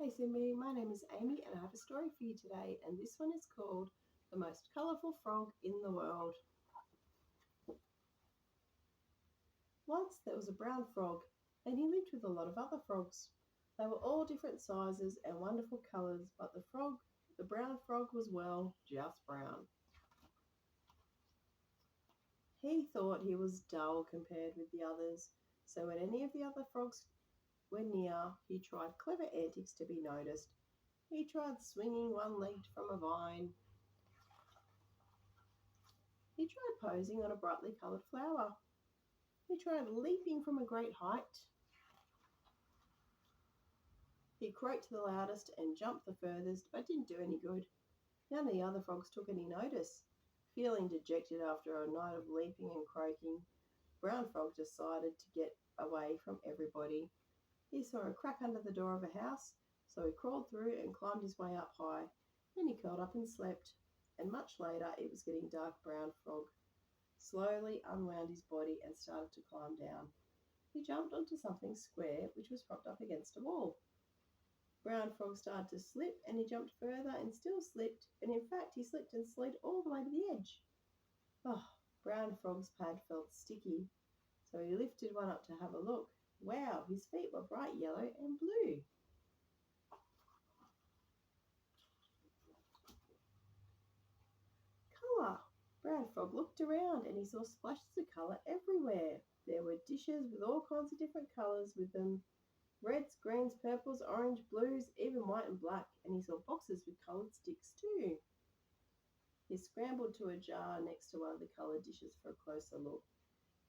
Hey Simbi, my name is Amy and I have a story for you today, and this one is called The Most Colourful Frog in the World. Once there was a brown frog, and he lived with a lot of other frogs. They were all different sizes and wonderful colours, but the brown frog was, well, just brown. He thought he was dull compared with the others, so when any of the other frogs were near, he tried clever antics to be noticed. He tried swinging one-legged from a vine. He tried posing on a brightly coloured flower. He tried leaping from a great height. He croaked the loudest and jumped the furthest, but didn't do any good. None of the other frogs took any notice. Feeling dejected after a night of leaping and croaking, Brown Frog decided to get away from everybody. He saw a crack under the door of a house, so he crawled through and climbed his way up high. Then he curled up and slept, and much later it was getting dark. Brown Frog slowly unwound his body and started to climb down. He jumped onto something square which was propped up against a wall. Brown Frog started to slip and he jumped further and still slipped, and in fact he slipped and slid all the way to the edge. Oh, Brown Frog's pad felt sticky, so he lifted one up to have a look. Wow, his feet were bright yellow and blue. Colour! Brown Frog looked around and he saw splashes of colour everywhere. There were dishes with all kinds of different colours with them. Reds, greens, purples, orange, blues, even white and black, and he saw boxes with coloured sticks too. He scrambled to a jar next to one of the coloured dishes for a closer look,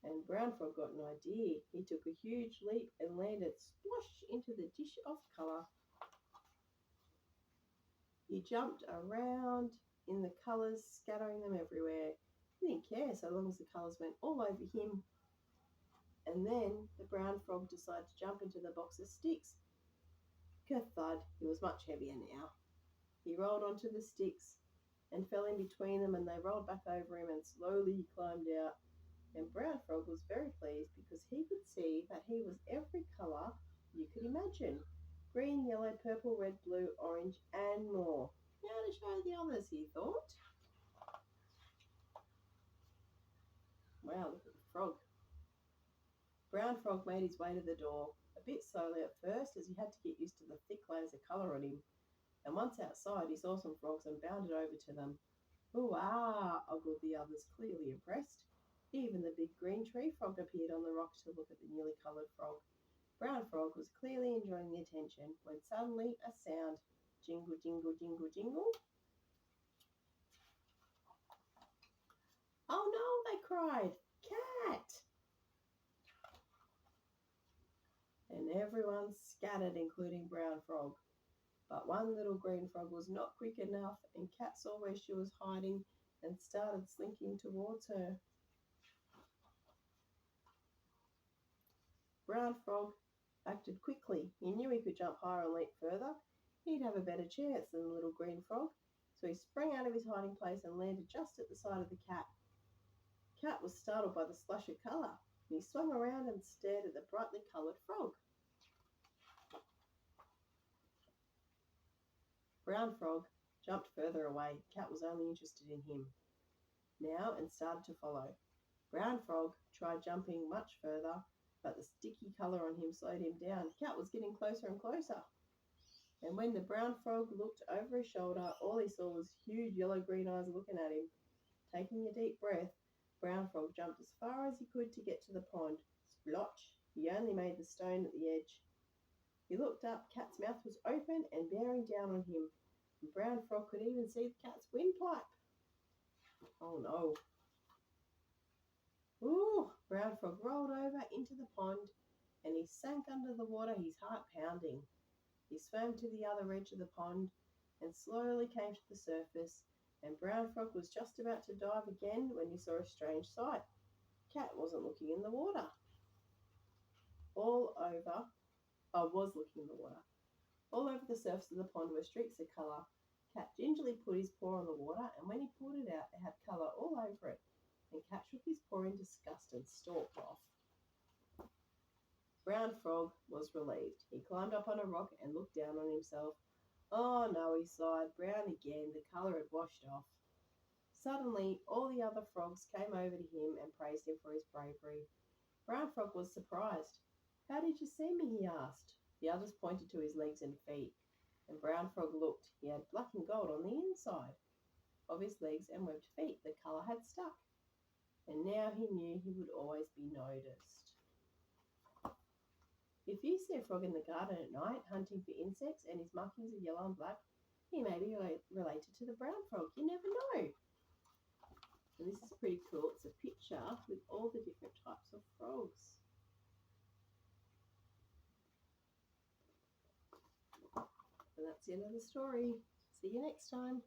and Brown Frog got an idea. He took a huge leap and landed splosh into the dish of colour. He jumped around in the colours, scattering them everywhere. He didn't care so long as the colours went all over him. And then the Brown Frog decided to jump into the box of sticks. Thud, he was much heavier now. He rolled onto the sticks and fell in between them, and they rolled back over him, and slowly he climbed out. And Brown Frog was very pleased because he could see that he was every colour you could imagine. Green, yellow, purple, red, blue, orange, and more. Now to show the others, he thought. Wow, look at the frog. Brown Frog made his way to the door, a bit slowly at first as he had to get used to the thick layers of colour on him. And once outside, he saw some frogs and bounded over to them. "Ooh-ah!" ogled the others, clearly impressed. Even the big green tree frog appeared on the rock to look at the newly coloured frog. Brown Frog was clearly enjoying the attention when suddenly a sound, jingle, jingle, jingle, jingle. "Oh no!" they cried. "Cat!" And everyone scattered, including Brown Frog. But one little green frog was not quick enough, and Cat saw where she was hiding and started slinking towards her. Brown Frog acted quickly. He knew he could jump higher and leap further. He'd have a better chance than the little green frog. So he sprang out of his hiding place and landed just at the side of the cat. Cat was startled by the splash of colour, and he swung around and stared at the brightly coloured frog. Brown Frog jumped further away. Cat was only interested in him now and started to follow. Brown Frog tried jumping much further, but the sticky colour on him slowed him down. Cat was getting closer and closer. And when the Brown Frog looked over his shoulder, all he saw was huge yellow-green eyes looking at him. Taking a deep breath, Brown Frog jumped as far as he could to get to the pond. Splotch! He only made the stone at the edge. He looked up. Cat's mouth was open and bearing down on him. And Brown Frog could even see the cat's windpipe. Oh no. Ooh! Brown Frog rolled over into the pond and he sank under the water, his heart pounding. He swam to the other edge of the pond and slowly came to the surface, and Brown Frog was just about to dive again when he saw a strange sight. Cat wasn't looking in the water. Was looking in the water. All over the surface of the pond were streaks of colour. Cat gingerly put his paw on the water, and when he pulled it out, it had colour all over it. And Cat shook his paw in disgust and stalked off. Brown Frog was relieved. He climbed up on a rock and looked down on himself. Oh no, he sighed. Brown again. The colour had washed off. Suddenly, all the other frogs came over to him and praised him for his bravery. Brown Frog was surprised. How did you see me? He asked. The others pointed to his legs and feet, and Brown Frog looked. He had black and gold on the inside of his legs and webbed feet. The colour had stuck, and now he knew he would always be noticed. If you see a frog in the garden at night hunting for insects and his markings are yellow and black, he may be related to the brown frog. You never know. And this is pretty cool. It's a picture with all the different types of frogs. And that's the end of the story. See you next time.